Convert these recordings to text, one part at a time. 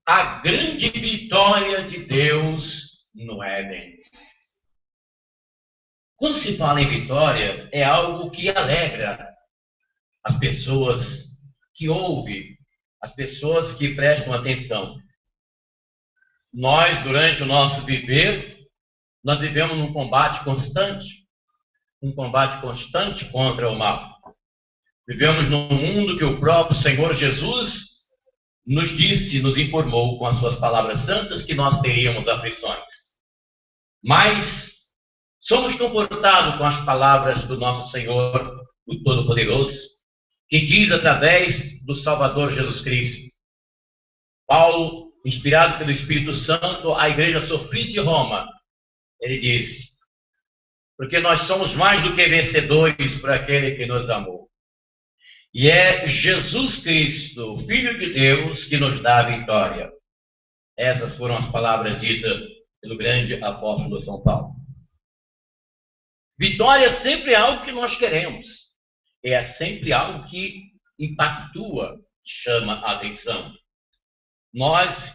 a grande vitória de Deus no Éden. Quando se fala em vitória, é algo que alegra as pessoas que ouvem, as pessoas que prestam atenção. Nós, durante o nosso viver, nós vivemos num combate constante contra o mal. Vivemos num mundo que o próprio Senhor Jesus nos disse, nos informou com as suas palavras santas que nós teríamos aflições. Mas somos confortados com as palavras do nosso Senhor, o Todo-Poderoso, que diz através do Salvador Jesus Cristo. Paulo, inspirado pelo Espírito Santo, à igreja sofrida de Roma, ele diz: porque nós somos mais do que vencedores por aquele que nos amou. E é Jesus Cristo, o Filho de Deus, que nos dá a vitória. Essas foram as palavras ditas pelo grande apóstolo São Paulo. Vitória sempre é algo que nós queremos. É sempre algo que impactua, chama a atenção. Nós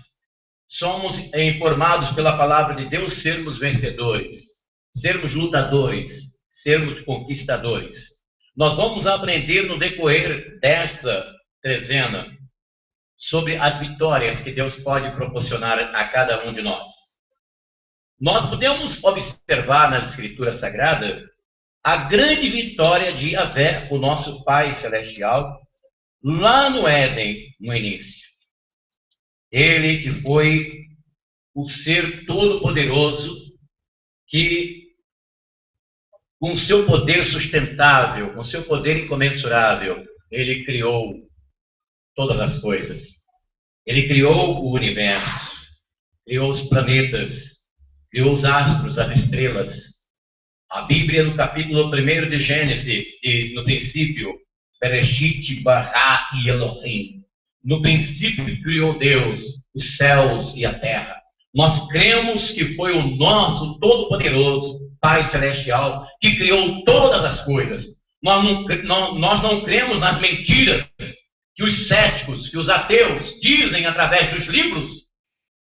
somos informados pela palavra de Deus sermos vencedores, sermos lutadores, sermos conquistadores. Nós vamos aprender no decorrer desta trezena sobre as vitórias que Deus pode proporcionar a cada um de nós. Nós podemos observar nas Escrituras Sagradas a grande vitória de Yahvé, o nosso Pai Celestial, lá no Éden, no início. Ele que foi o ser todo-poderoso que, com seu poder sustentável, com seu poder incomensurável, ele criou todas as coisas. Ele criou o universo, criou os planetas, criou os astros, as estrelas. A Bíblia, no capítulo 1 de Gênesis, diz, no princípio, Bereshit bara Elohim. No princípio criou Deus os céus e a terra. Nós cremos que foi o nosso Todo-Poderoso Pai Celestial que criou todas as coisas. Nós não cremos nas mentiras que os céticos, que os ateus dizem através dos livros,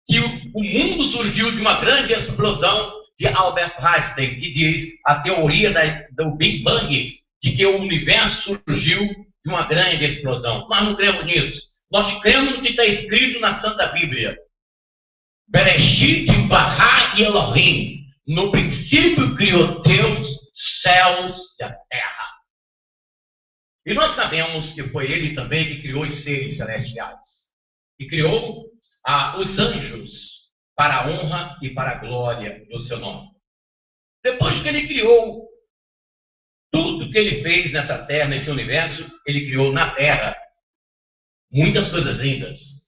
que o mundo surgiu de uma grande explosão de Albert Einstein, que diz a teoria do Big Bang, de que o universo surgiu de uma grande explosão. Nós não cremos nisso. Nós cremos no que está escrito na Santa Bíblia. Bereshit bara Elohim. No princípio criou Deus céus e a terra. E nós sabemos que foi Ele também que criou os seres celestiais. E criou os anjos para a honra e para a glória do seu nome. Depois que Ele criou tudo que Ele fez nessa terra, nesse universo, Ele criou na terra muitas coisas lindas,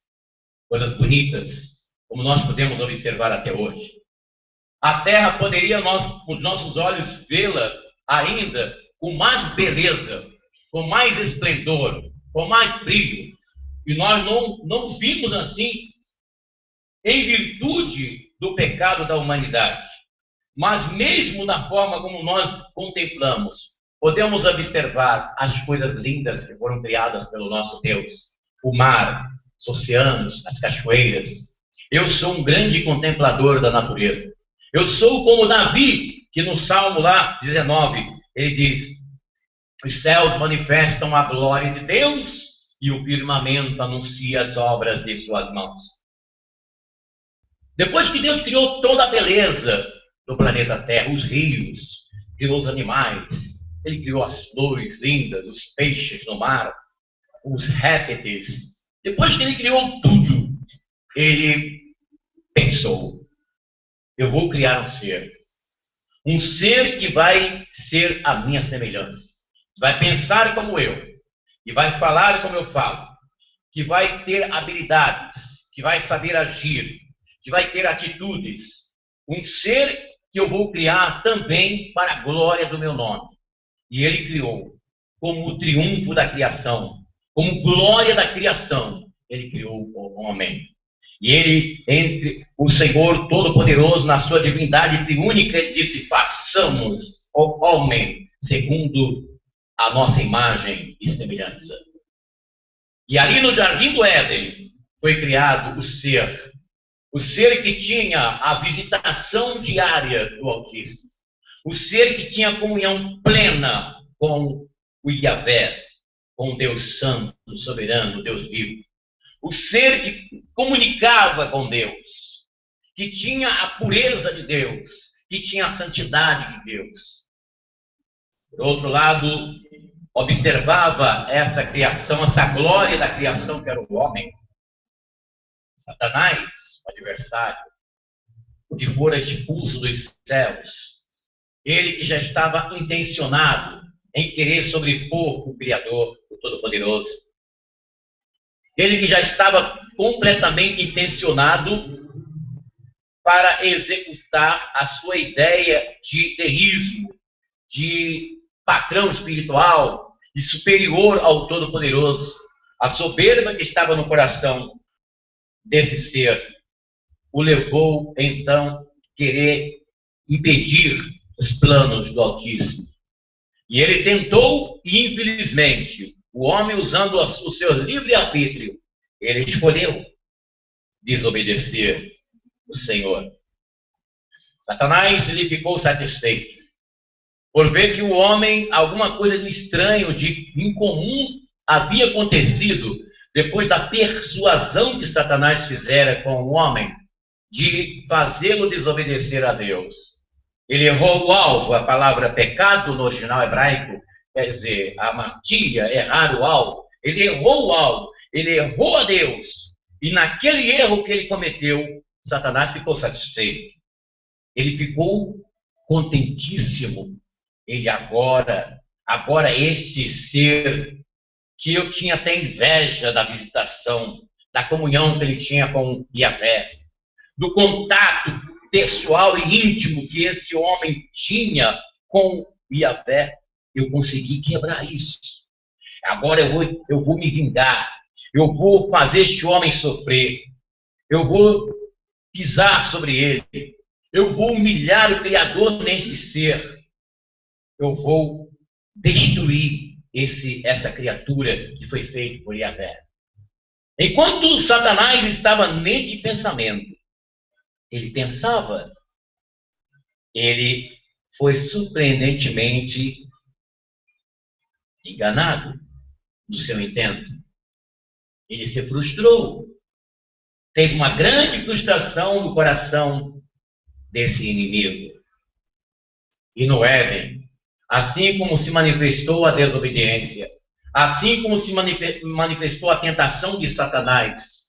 coisas bonitas, como nós podemos observar até hoje. A terra poderia, com os nossos olhos, vê-la ainda com mais beleza, com mais esplendor, com mais brilho. E nós não vimos assim em virtude do pecado da humanidade. Mas mesmo da forma como nós contemplamos, podemos observar as coisas lindas que foram criadas pelo nosso Deus. O mar, os oceanos, as cachoeiras. Eu sou um grande contemplador da natureza. Eu sou como Davi, que no Salmo lá 19, ele diz: os céus manifestam a glória de Deus e o firmamento anuncia as obras de suas mãos. Depois que Deus criou toda a beleza do planeta Terra, os rios, criou os animais, Ele criou as flores lindas, os peixes no mar, os répteis. Depois que Ele criou tudo, Ele pensou: eu vou criar um ser que vai ser a minha semelhança, vai pensar como eu, e vai falar como eu falo, que vai ter habilidades, que vai saber agir, que vai ter atitudes, um ser que eu vou criar também para a glória do meu nome. E Ele criou como o triunfo da criação, como glória da criação, Ele criou o homem. E Ele, entre o Senhor Todo-Poderoso, na sua divindade triúnica, Ele disse: façamos o homem segundo a nossa imagem e semelhança. E ali no Jardim do Éden, foi criado o ser que tinha a visitação diária do Altíssimo, o ser que tinha comunhão plena com o Yahvé, com Deus Santo, soberano, Deus vivo, o ser que comunicava com Deus, que tinha a pureza de Deus, que tinha a santidade de Deus. Por outro lado, observava essa criação, essa glória da criação que era o homem. Satanás, o adversário, que fora expulso dos céus, ele que já estava intencionado em querer sobrepor o Criador, o Todo-Poderoso, ele que já estava completamente intencionado para executar a sua ideia de deísmo, de patrão espiritual, de superior ao Todo-Poderoso. A soberba que estava no coração desse ser o levou, então, a querer impedir os planos do Altíssimo. E ele tentou, e infelizmente, o homem, usando o seu livre-arbítrio, ele escolheu desobedecer o Senhor. Satanás lhe ficou satisfeito por ver que o homem, alguma coisa de estranho, de incomum, havia acontecido depois da persuasão que Satanás fizera com o homem de fazê-lo desobedecer a Deus. Ele errou o alvo. A palavra pecado no original hebraico quer dizer amatia, errar o alvo. Ele errou o alvo, ele errou a Deus. E naquele erro que ele cometeu, Satanás ficou satisfeito. Ele ficou contentíssimo. Ele agora este ser que eu tinha até inveja da visitação, da comunhão que ele tinha com Yahvé, do contato pessoal e íntimo que esse homem tinha com Yahvé, eu consegui quebrar isso. Agora eu vou me vingar, eu vou fazer este homem sofrer, eu vou pisar sobre ele, eu vou humilhar o Criador nesse ser, eu vou destruir essa criatura que foi feita por Yahvé. Enquanto Satanás estava nesse pensamento, ele pensava, ele foi surpreendentemente enganado no seu intento. Ele se frustrou. Teve uma grande frustração no coração desse inimigo. E no Éden, assim como se manifestou a desobediência, assim como se manifestou a tentação de Satanás,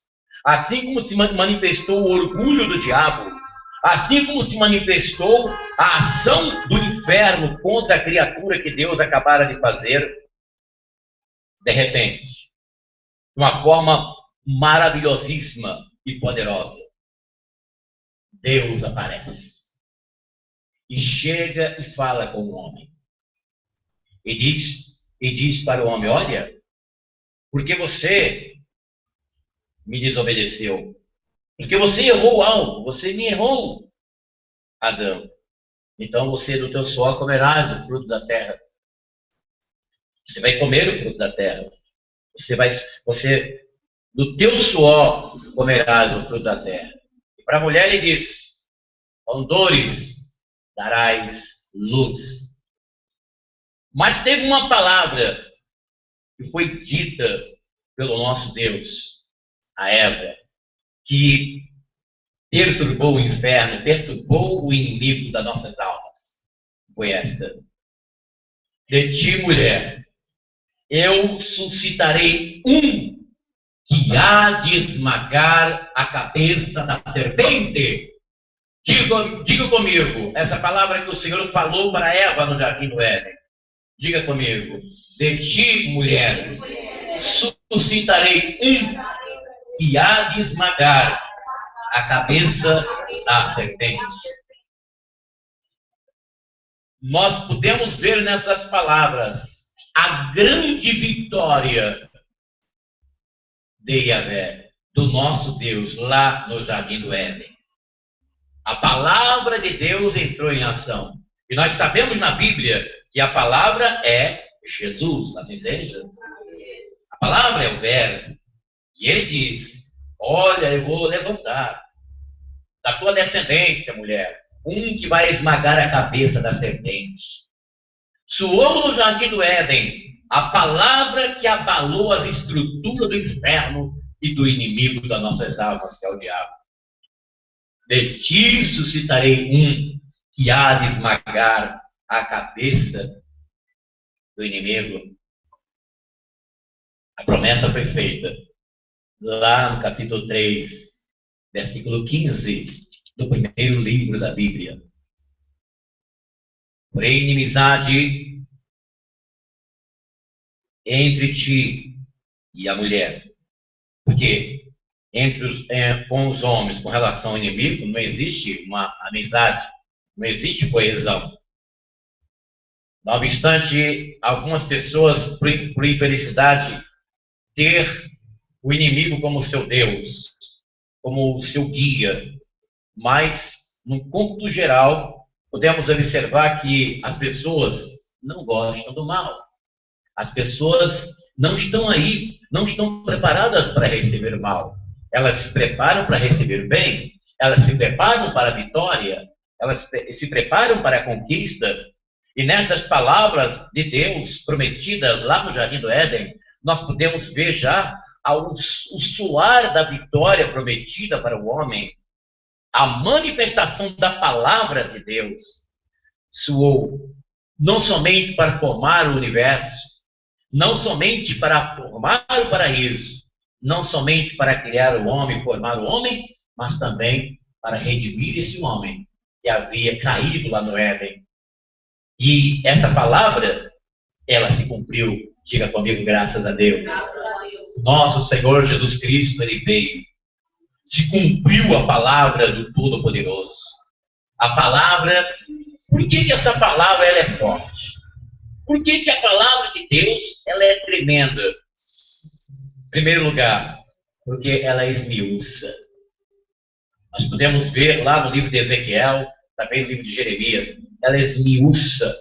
assim como se manifestou o orgulho do diabo, assim como se manifestou a ação do inferno contra a criatura que Deus acabara de fazer, de repente, de uma forma maravilhosíssima e poderosa, Deus aparece e chega e fala com o homem e diz para o homem: olha, porque você me desobedeceu, porque você errou o alvo, você me errou, Adão. Então você do teu suor comerás o fruto da terra. Você vai comer o fruto da terra. Você do teu suor comerás o fruto da terra. E para a mulher ele diz: com dores darás luz. Mas teve uma palavra que foi dita pelo nosso Deus a Eva, que perturbou o inferno, perturbou o inimigo das nossas almas. Foi esta: de ti, mulher, eu suscitarei um que há de esmagar a cabeça da serpente. Diga comigo, essa palavra que o Senhor falou para Eva no jardim do Éden. Diga comigo: de ti, mulher, suscitarei um que há de esmagar a cabeça da serpente. Nós podemos ver nessas palavras a grande vitória de Yahvé, do nosso Deus, lá no jardim do Éden. A palavra de Deus entrou em ação. E nós sabemos na Bíblia que a palavra é Jesus, assim seja. A palavra é o verbo. E ele diz: Olha, eu vou levantar da tua descendência, mulher, um que vai esmagar a cabeça da serpente. Soou no jardim do Éden a palavra que abalou as estruturas do inferno e do inimigo das nossas almas, que é o diabo. De ti suscitarei um que há de esmagar a cabeça do inimigo. A promessa foi feita lá no capítulo 3, versículo 15, do primeiro livro da Bíblia. Porém, inimizade entre ti e a mulher. Porque com os homens, com relação ao inimigo, não existe uma amizade, não existe coesão. Não obstante, algumas pessoas, por infelicidade, ter o inimigo como seu Deus, como o seu guia. Mas, no cômputo geral, podemos observar que as pessoas não gostam do mal. As pessoas não estão aí, não estão preparadas para receber o mal. Elas se preparam para receber o bem, elas se preparam para a vitória, elas se preparam para a conquista. E nessas palavras de Deus prometidas lá no Jardim do Éden, nós podemos ver já o soar da vitória prometida para o homem. A manifestação da palavra de Deus soou não somente para formar o universo, não somente para formar o paraíso, não somente para criar o homem, formar o homem, mas também para redimir esse homem que havia caído lá no Éden. E essa palavra, ela se cumpriu. Diga comigo, graças a Deus. Nosso Senhor Jesus Cristo, ele veio. Se cumpriu a palavra do Todo-Poderoso. A palavra, por que essa palavra ela é forte? Por que a palavra de Deus ela é tremenda? Em primeiro lugar, porque ela esmiuça. Nós podemos ver lá no livro de Ezequiel, também no livro de Jeremias, ela esmiuça,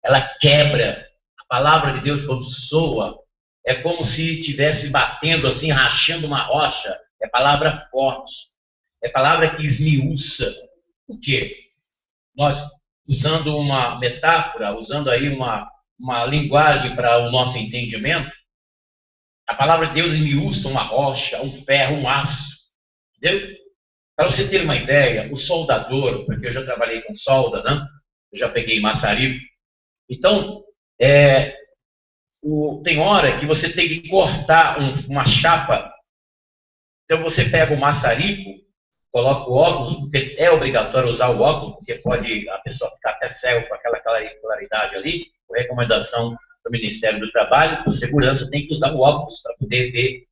ela quebra. A palavra de Deus, quando soa, é como se estivesse batendo assim, rachando uma rocha. É palavra forte, é palavra que esmiuça. O quê? Nós, usando uma metáfora, usando aí uma linguagem para o nosso entendimento, a palavra de Deus esmiuça uma rocha, um ferro, um aço. Entendeu? Para você ter uma ideia, o soldador, porque eu já trabalhei com solda, né? Eu já peguei maçarico. Então, tem hora que você tem que cortar uma chapa. Então, você pega o maçarico, coloca o óculos, porque é obrigatório usar o óculos, porque pode a pessoa ficar até cego com aquela claridade ali, por recomendação do Ministério do Trabalho, por segurança, tem que usar o óculos para poder ver.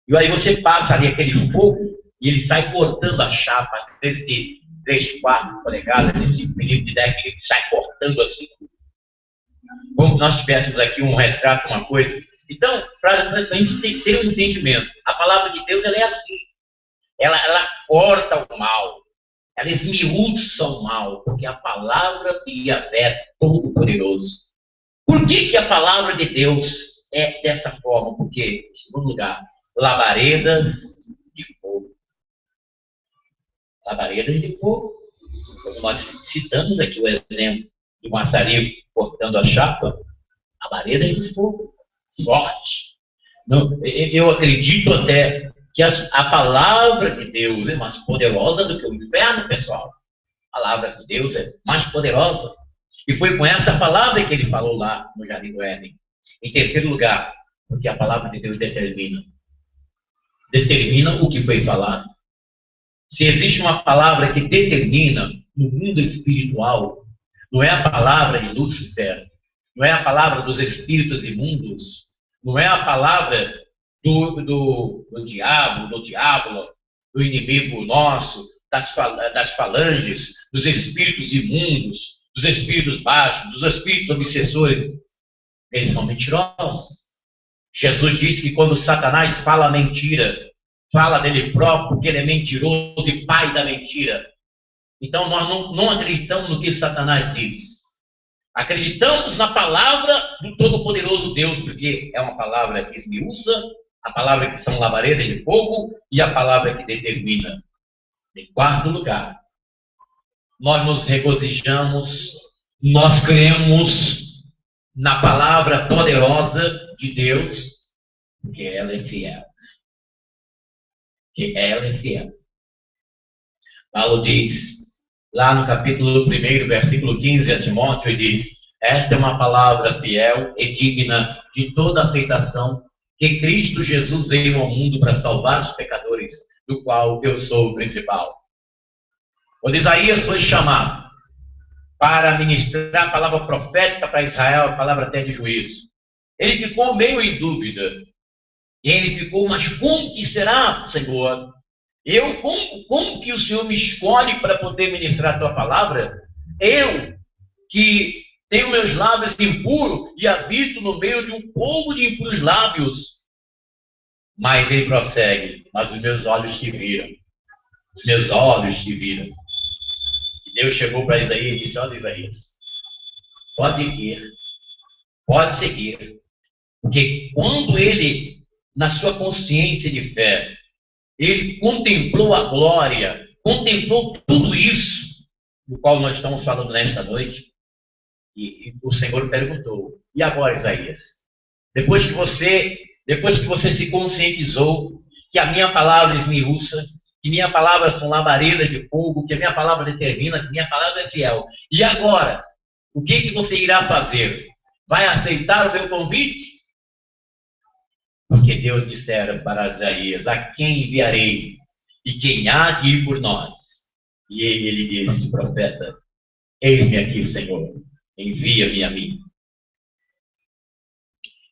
E aí você passa ali aquele fogo e ele sai cortando a chapa, desde 3, 4 polegadas, nesse período de 10 minutos, sai cortando assim, como nós tivéssemos aqui um retrato, uma coisa. Então, para a gente ter um entendimento, a palavra de Deus ela é assim. Ela corta o mal, ela esmiuça o mal, porque a palavra de Yahvé é todo-poderoso. Por que a palavra de Deus é dessa forma? Porque, em segundo lugar, labaredas de fogo. Labaredas de fogo. Como nós citamos aqui o exemplo do maçarico cortando a chapa, labaredas de fogo. Forte. Eu acredito até que a palavra de Deus é mais poderosa do que o inferno, pessoal. A palavra de Deus é mais poderosa. E foi com essa palavra que ele falou lá no Jardim do Éden. Em terceiro lugar, porque a palavra de Deus determina o que foi falado. Se existe uma palavra que determina no mundo espiritual, não é a palavra de Lúcifer, não é a palavra dos espíritos imundos, não é a palavra do diabo, do diabo, do inimigo nosso, das falanges, dos espíritos imundos, dos espíritos baixos, dos espíritos obsessores. Eles são mentirosos. Jesus disse que quando Satanás fala mentira, fala dele próprio, porque ele é mentiroso e pai da mentira. Então nós não acreditamos no que Satanás diz. Acreditamos na palavra do Todo-Poderoso Deus, porque é uma palavra que esmiuça, A palavra que são labaredas de fogo e a palavra que determina. Em quarto lugar, nós nos regozijamos, nós cremos na palavra poderosa de Deus, porque ela é fiel. Que ela é fiel. Paulo diz, lá no capítulo 1, versículo 15 a Timóteo, ele diz: esta é uma palavra fiel e digna de toda aceitação, que Cristo Jesus veio ao mundo para salvar os pecadores, do qual eu sou o principal. Quando Isaías foi chamado para ministrar a palavra profética para Israel, a palavra até de juízo, ele ficou meio em dúvida. Ele ficou, mas como que será, Senhor? Como que o Senhor me escolhe para poder ministrar a tua palavra? Eu, que tenho meus lábios impuros e habito no meio de um povo de impuros lábios. Mas ele prossegue, mas os meus olhos te viram. Os meus olhos te viram. E Deus chegou para Isaías e disse: olha, Isaías, pode ir, pode seguir. Porque quando ele, na sua consciência de fé, ele contemplou a glória, contemplou tudo isso, do qual nós estamos falando nesta noite, e o Senhor perguntou: e agora, Isaías? Depois que você se conscientizou que a minha palavra esmiuça, que minha palavra são labaredas de fogo, que a minha palavra determina, que minha palavra é fiel, e agora, o que você irá fazer? Vai aceitar o meu convite? Porque Deus dissera para Isaías: a quem enviarei? E quem há de ir por nós? E ele disse: profeta, eis-me aqui, Senhor, envia-me a mim.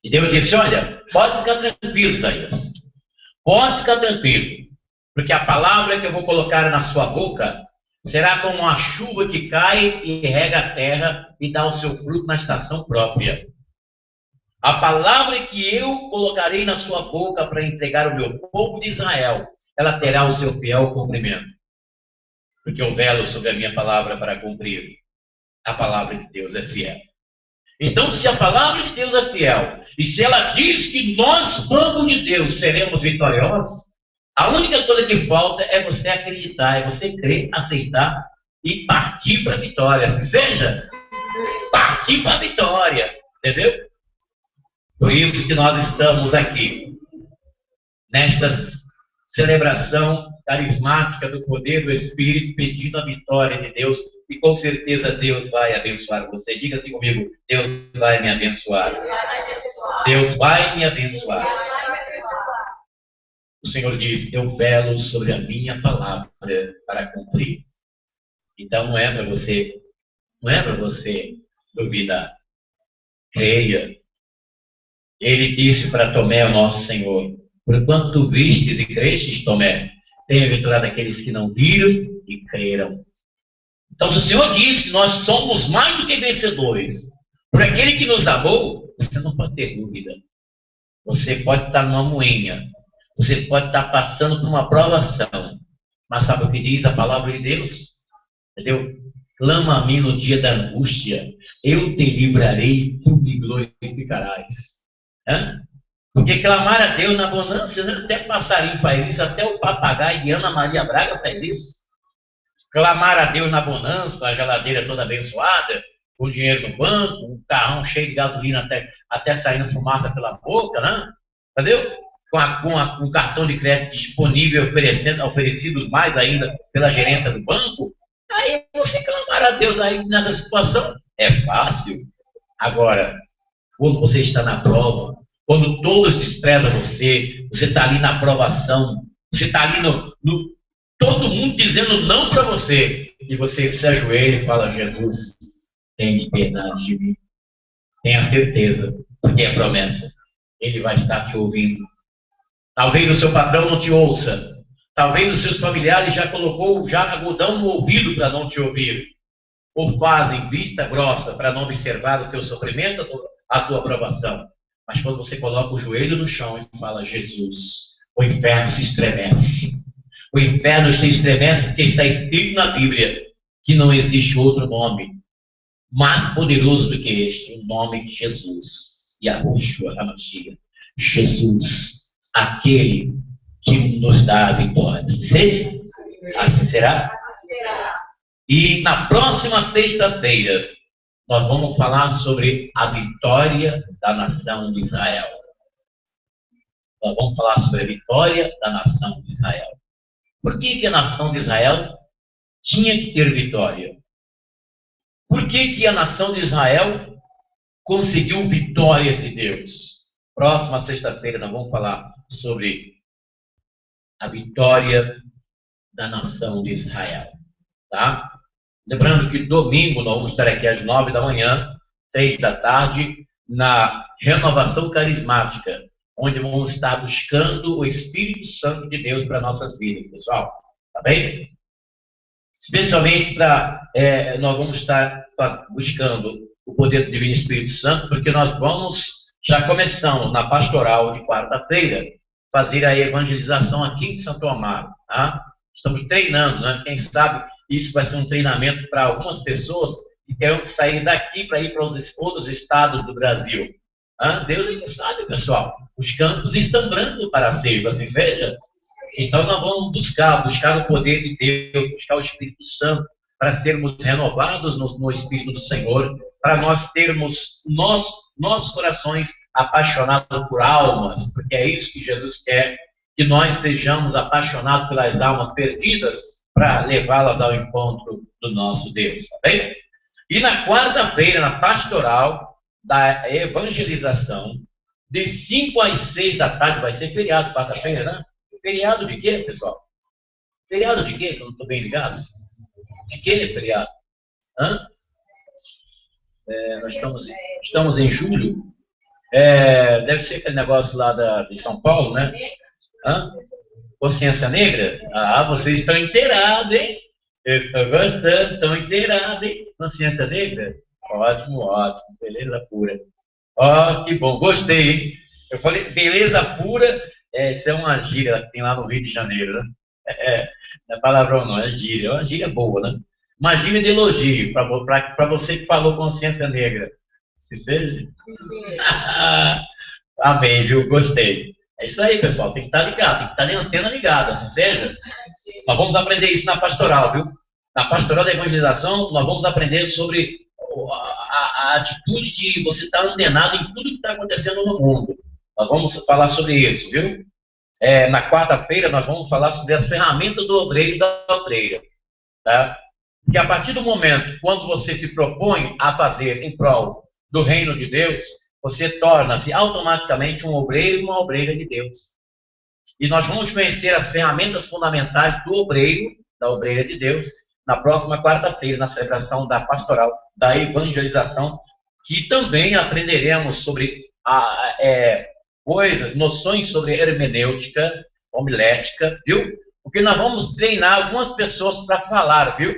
E Deus disse: olha, pode ficar tranquilo, Isaías. Pode ficar tranquilo. Porque a palavra que eu vou colocar na sua boca será como a chuva que cai e rega a terra e dá o seu fruto na estação própria. A palavra que eu colocarei na sua boca para entregar o meu povo de Israel, ela terá o seu fiel cumprimento. Porque eu velo sobre a minha palavra para cumprir. A palavra de Deus é fiel. Então, se a palavra de Deus é fiel, e se ela diz que nós, povo de Deus, seremos vitoriosos, a única coisa que falta é você acreditar, é você crer, aceitar e partir para a vitória. Assim seja, partir para a vitória. Entendeu? Por isso que nós estamos aqui, nesta celebração carismática do poder do Espírito, pedindo a vitória de Deus, e com certeza Deus vai abençoar você. Diga assim comigo: Deus vai me abençoar. Deus vai me abençoar. O Senhor diz: eu velo sobre a minha palavra para cumprir. Então não é para você duvidar. Creia. Ele disse para Tomé, o nosso Senhor: porquanto tu vistes e crestes, Tomé, bem-aventurado aqueles que não viram e creram. Então, se o Senhor diz que nós somos mais do que vencedores por aquele que nos amou, você não pode ter dúvida. Você pode estar numa moinha, você pode estar passando por uma provação, mas sabe o que diz a palavra de Deus? Entendeu? Clama a mim no dia da angústia, eu te livrarei e tu me glorificarás. Porque clamar a Deus na bonança, até passarinho faz isso, até o papagaio de Ana Maria Braga faz isso. Clamar a Deus na bonança, com a geladeira toda abençoada, com dinheiro no banco, um carrão cheio de gasolina até saindo fumaça pela boca, né? Entendeu? Com cartão de crédito disponível, oferecidos mais ainda pela gerência do banco. Aí você clamar a Deus aí nessa situação é fácil. Agora, quando você está na prova, quando todos desprezam você, você está ali na aprovação, você está ali todo mundo dizendo não para você, e você se ajoelha e fala: Jesus, tenha piedade de mim. Tenha certeza, porque é promessa. Ele vai estar te ouvindo. Talvez o seu patrão não te ouça. Talvez os seus familiares já colocou algodão no ouvido para não te ouvir. Ou fazem vista grossa para não observar o teu sofrimento, a tua aprovação. Mas quando você coloca o joelho no chão e fala: Jesus, o inferno se estremece. O inferno se estremece porque está escrito na Bíblia que não existe outro nome mais poderoso do que este, o nome de Jesus. Yahushua HaMashiach. Jesus aquele que nos dá a vitória. Seja, assim será. E na próxima sexta-feira, nós vamos falar sobre a vitória da nação de Israel. Nós vamos falar sobre a vitória da nação de Israel. Por que a nação de Israel tinha que ter vitória? Por que a nação de Israel conseguiu vitórias de Deus? Próxima sexta-feira nós vamos falar sobre a vitória da nação de Israel. Tá? Lembrando que domingo nós vamos estar aqui às 9 da manhã, 3 da tarde, na renovação carismática, onde vamos estar buscando o Espírito Santo de Deus para nossas vidas, pessoal. Tá bem? Especialmente nós vamos estar buscando o poder do Divino Espírito Santo, porque nós já começamos na pastoral de quarta-feira, fazer a evangelização aqui em Santo Amaro. Tá? Estamos treinando, né? Quem sabe isso vai ser um treinamento para algumas pessoas que querem sair daqui para ir para os outros estados do Brasil. Deus é que sabe, pessoal. Os campos estão brandos para ser, assim seja. Então nós vamos buscar o poder de Deus, buscar o Espírito Santo, para sermos renovados no Espírito do Senhor, para nós termos nossos corações apaixonados por almas, porque é isso que Jesus quer, que nós sejamos apaixonados pelas almas perdidas, para levá-las ao encontro do nosso Deus, tá bem? E na quarta-feira, na pastoral da evangelização, de 5 às 6 da tarde, vai ser feriado, quarta-feira, né? Feriado de quê, pessoal? Feriado de quê? Que eu não estou bem ligado. De quê feriado? Nós estamos em julho. Deve ser aquele negócio lá de São Paulo, né? Consciência Negra? Vocês estão inteirados, hein? Eu estou gostando, estão inteirados, hein? Consciência Negra? Ótimo, ótimo. Beleza pura. Que bom, gostei, hein? Eu falei, beleza pura, isso é uma gíria que tem lá no Rio de Janeiro, né? Não é palavrão não, é uma gíria boa, né? Uma gíria de elogio, para você que falou consciência negra. Se seja? Amém, viu? Gostei. É isso aí, pessoal, tem que estar ligado, tem que estar de antena ligada, assim seja. Nós vamos aprender isso na pastoral, viu? Na pastoral da evangelização, nós vamos aprender sobre a atitude de você estar antenado em tudo que está acontecendo no mundo. Nós vamos falar sobre isso, viu? Na quarta-feira, nós vamos falar sobre as ferramentas do obreiro e da obreira. Tá? Porque a partir do momento, quando você se propõe a fazer em prol do reino de Deus, você torna-se automaticamente um obreiro e uma obreira de Deus. E nós vamos conhecer as ferramentas fundamentais do obreiro, da obreira de Deus, na próxima quarta-feira, na celebração da pastoral, da evangelização, que também aprenderemos sobre noções sobre hermenêutica, homilética, viu? Porque nós vamos treinar algumas pessoas para falar, viu?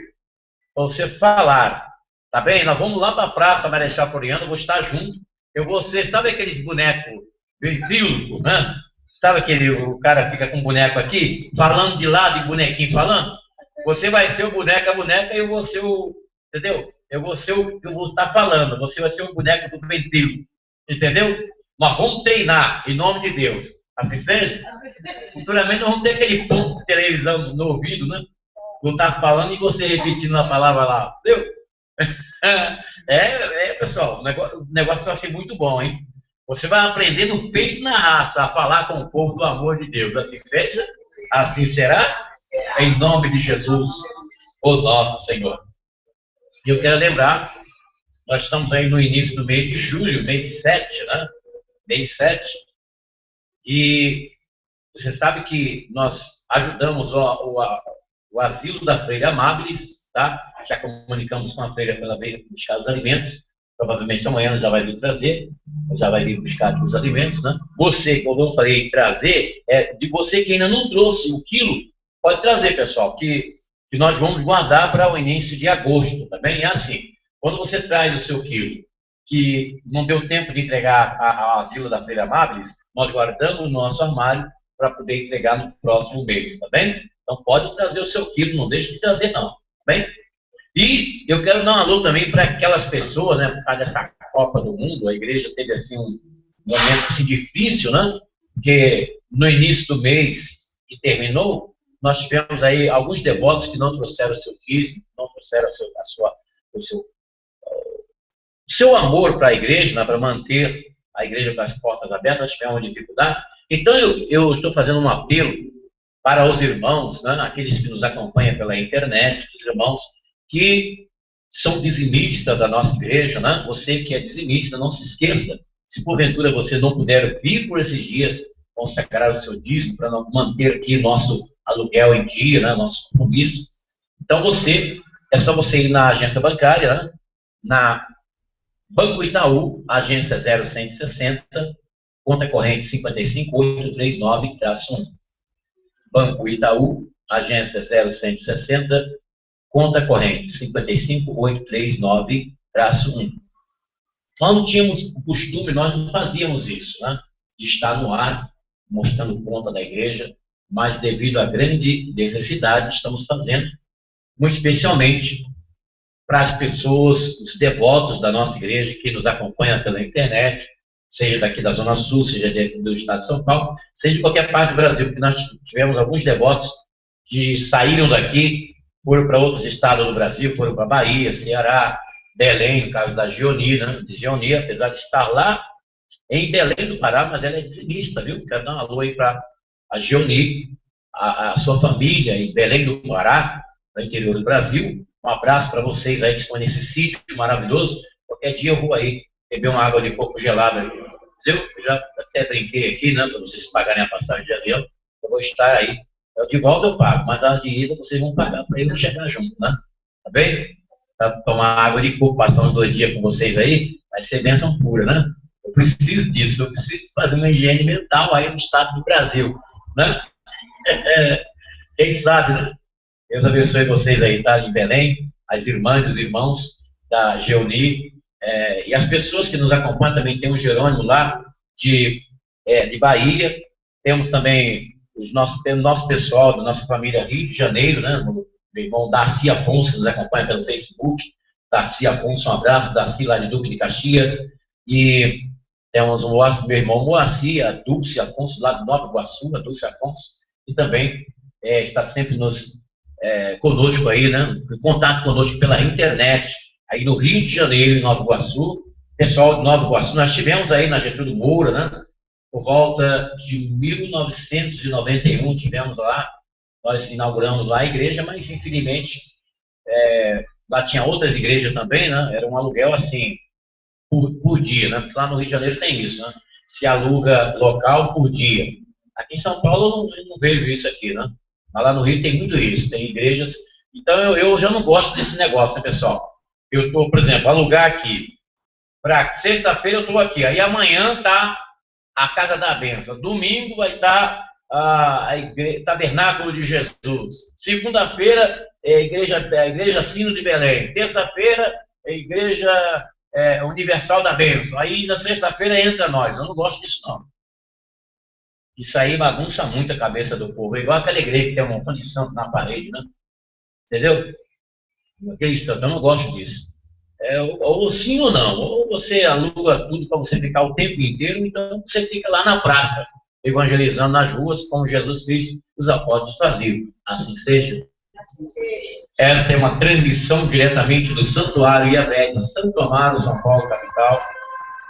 Para você falar, tá bem? Nós vamos lá para a Praça Marechal Floriano, eu vou estar junto. Sabe aqueles bonecos ventríloco, né? Sabe o cara fica com um boneco aqui, falando de lado e bonequinho falando? Você vai ser o boneco, a boneca, e eu vou ser entendeu? Eu vou estar falando, você vai ser o boneco do ventríloco, entendeu? Nós vamos treinar, em nome de Deus. Assim seja? Futuramente nós vamos ter aquele ponto de televisão no ouvido, né? Vou estar falando e você repetindo a palavra lá, entendeu? Pessoal, o negócio vai ser muito bom, hein? Você vai aprender no peito e na raça a falar com o povo do amor de Deus. Assim seja, assim será, em nome de Jesus, o nosso Senhor. E eu quero lembrar, nós estamos aí no início do mês de julho, mês 7, né? Mês 7. E você sabe que nós ajudamos o asilo da Freira Amáveis, tá? Já comunicamos com a Freira para ela vir buscar os alimentos. Provavelmente amanhã ela já vai vir trazer, já vai vir buscar aqui os alimentos, né? Você, como eu falei, trazer, de você que ainda não trouxe o quilo, pode trazer, pessoal, que nós vamos guardar para o início de agosto, tá bem? É assim, quando você traz o seu quilo, que não deu tempo de entregar ao asilo da Freira Amáveis, nós guardamos no nosso armário para poder entregar no próximo mês, tá bem? Então pode trazer o seu quilo, não deixe de trazer não, tá bem? E eu quero dar um alô também para aquelas pessoas, né, por causa dessa Copa do Mundo, a igreja teve assim um momento assim, difícil, né? porque no início do mês que terminou, nós tivemos aí alguns devotos que não trouxeram o seu dízimo, não trouxeram o seu amor para a igreja, né, para manter a igreja com as portas abertas. Nós tivemos uma dificuldade. Então, eu estou fazendo um apelo para os irmãos, né, aqueles que nos acompanham pela internet, os irmãos que são dizimistas da nossa igreja, né? Você que é dizimista, não se esqueça, se porventura você não puder vir por esses dias, consagrar o seu dízimo para manter aqui nosso aluguel em dia, né, nosso compromisso. Então é só você ir na agência bancária, né, na Banco Itaú, agência 0160, conta corrente 55839-1. Banco Itaú, agência 0160, conta corrente 55839-1. Nós não tínhamos o costume, nós não fazíamos isso, né, de estar no ar, mostrando conta da igreja, mas devido à grande necessidade, estamos fazendo, muito especialmente para as pessoas, os devotos da nossa igreja que nos acompanham pela internet, seja daqui da Zona Sul, seja do estado de São Paulo, seja de qualquer parte do Brasil, porque nós tivemos alguns devotos que saíram daqui, foram para outros estados do Brasil, foram para Bahia, Ceará, Belém, no caso da Gioni, né? De Gioni, apesar de estar lá em Belém do Pará, mas ela é dizimista, viu? Quero dar um alô aí para a Gioni, a sua família em Belém do Pará, no interior do Brasil. Um abraço para vocês aí que estão nesse sítio maravilhoso. Qualquer dia eu vou aí beber uma água de coco gelada, entendeu? Eu já até brinquei aqui, né, para vocês pagarem a passagem de avião. Eu vou estar aí. Eu de volta eu pago, mas a de ida vocês vão pagar para eu chegar junto, né? Tá bem? Para tomar água de coco, passar uns 2 dias com vocês aí, vai ser bênção pura, né? Eu preciso disso, eu preciso fazer uma higiene mental aí no estado do Brasil, né? Quem sabe, né? Deus abençoe vocês aí, tá? Em Belém, as irmãs e os irmãos da Geoni, e as pessoas que nos acompanham também. Tem o Jerônimo lá de Bahia, temos também o nosso pessoal da nossa família Rio de Janeiro, né? O meu irmão Darcy Afonso, que nos acompanha pelo Facebook. Darcy Afonso, um abraço. Darcy lá de Duque de Caxias. E temos o meu irmão Moacir, a Dulce Afonso, lá de Nova Iguaçu, a Dulce Afonso, que também está sempre conosco aí, né? Em contato conosco pela internet, aí no Rio de Janeiro, em Nova Iguaçu. Pessoal de Nova Iguaçu, nós estivemos aí na Getúlio Moura, né? Por volta de 1991, tivemos lá, nós inauguramos lá a igreja, mas infelizmente lá tinha outras igrejas também, né? Era um aluguel assim, por dia, né? Porque lá no Rio de Janeiro tem isso, né? Se aluga local por dia. Aqui em São Paulo eu não vejo isso aqui, né? Mas lá no Rio tem muito isso, tem igrejas. Então eu já não gosto desse negócio, né, pessoal? Eu estou, por exemplo, alugar aqui. Para sexta-feira eu estou aqui. Aí amanhã está a Casa da Bênção. Domingo vai estar Tabernáculo de Jesus. Segunda-feira a Igreja Sino de Belém. Terça-feira a Igreja Universal da Bênção. Aí na sexta-feira entra nós. Eu não gosto disso, não. Isso aí bagunça muito a cabeça do povo. É igual aquela igreja que tem um montão de santo na parede, né? Entendeu? Aquele santo, eu não gosto disso. Ou sim ou não. Ou você aluga tudo para você ficar o tempo inteiro, então você fica lá na praça, evangelizando nas ruas, como Jesus Cristo e os apóstolos faziam. Assim seja. Assim seja. Essa é uma transmissão diretamente do Santuário Yahvé de Santo Amaro, São Paulo, capital,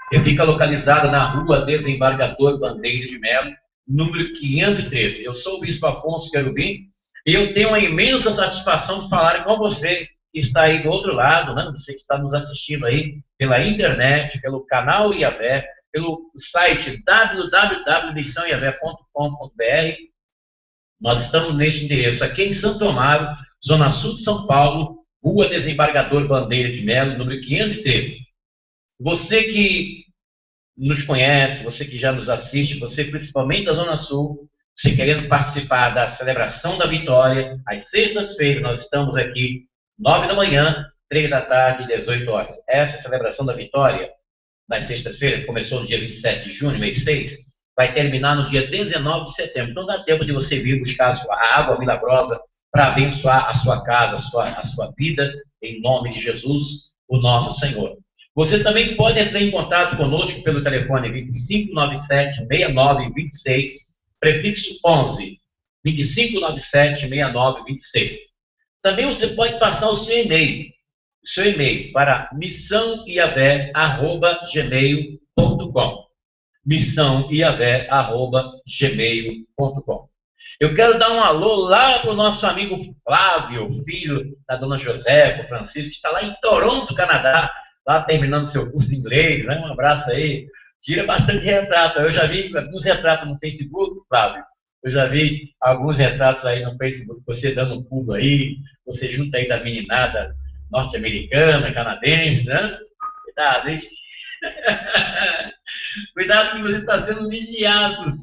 que fica localizada na Rua Desembargador Bandeira de Melo, número 513. Eu sou o Bispo Afonso Querubim e eu tenho uma imensa satisfação de falar com você que está aí do outro lado, né? Você que está nos assistindo aí pela internet, pelo canal Yahvé, pelo site www.missãoyahvé.com.br. Nós estamos neste endereço aqui em Santo Amaro, Zona Sul de São Paulo, Rua Desembargador Bandeira de Melo, número 513. Você que nos conhece, você que já nos assiste, você principalmente da Zona Sul, você querendo participar da celebração da vitória, às sextas-feiras nós estamos aqui, 9 da manhã, 3 da tarde e 18 horas. Essa celebração da vitória, nas sextas-feiras, que começou no dia 27 de junho, mês 6, vai terminar no dia 19 de setembro. Então dá tempo de você vir buscar a água milagrosa para abençoar a sua casa, a sua vida, em nome de Jesus, o nosso Senhor. Você também pode entrar em contato conosco pelo telefone 2597-6926, prefixo 11, 2597-6926. Também você pode passar o seu e-mail para missãoiavé@gmail.com. missãoiavé@gmail.com. Eu quero dar um alô lá para o nosso amigo Flávio, filho da dona Josefa, Francisco, que está lá em Toronto, Canadá, lá terminando seu curso de inglês, né? Um abraço aí. Tira bastante retrato. Eu já vi alguns retratos no Facebook, Flávio. Eu já vi alguns retratos aí no Facebook, você dando um pulo aí, você junto aí da meninada norte-americana, canadense, né? Cuidado, hein? Cuidado que você está sendo vigiado.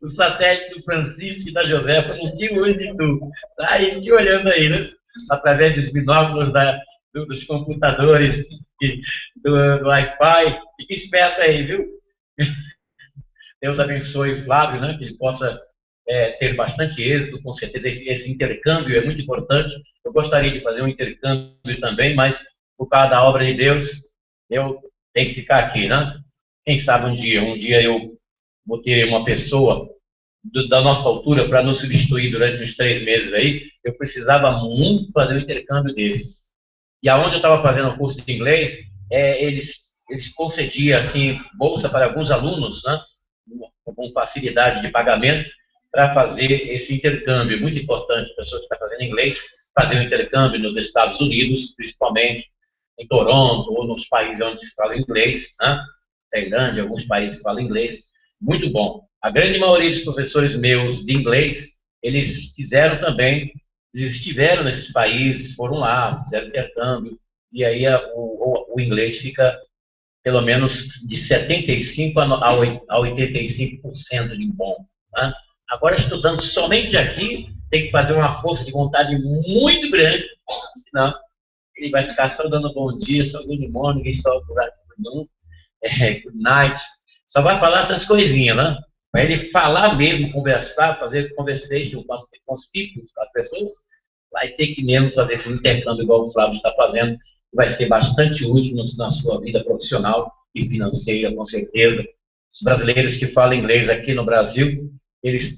O satélite do Francisco e da Josefa não tinha olho de tu. Tá aí te olhando aí, né? Através dos binóculos dos computadores, do Wi-Fi. Fique esperto aí, viu? Deus abençoe o Flávio, né? Que ele possa ter bastante êxito, com certeza esse intercâmbio é muito importante. Eu gostaria de fazer um intercâmbio também, mas por causa da obra de Deus, eu tenho que ficar aqui, né? Quem sabe um dia eu vou ter uma pessoa da nossa altura para nos substituir durante uns 3 meses aí. Eu precisava muito fazer um intercâmbio desse. E aonde eu estava fazendo o curso de inglês, eles concediam assim bolsa para alguns alunos, né? Com facilidade de pagamento para fazer esse intercâmbio. Muito importante, a pessoa que está fazendo inglês, fazer um intercâmbio nos Estados Unidos, principalmente em Toronto, ou nos países onde se fala inglês, né? Tailândia, alguns países que falam inglês. Muito bom. A grande maioria dos professores meus de inglês, eles fizeram também, eles estiveram nesses países, foram lá, fizeram intercâmbio, e aí o inglês fica pelo menos de 75% a 85% de bom. Né? Agora, estudando somente aqui, tem que fazer uma força de vontade muito grande, senão ele vai ficar só dando bom dia, só good morning, só good night, só vai falar essas coisinhas, né? Para ele falar mesmo, conversar, fazer conversation com os people, com as pessoas, vai ter que mesmo fazer esse intercâmbio igual o Flávio está fazendo, que vai ser bastante útil na sua vida profissional e financeira, com certeza. Os brasileiros que falam inglês aqui no Brasil, eles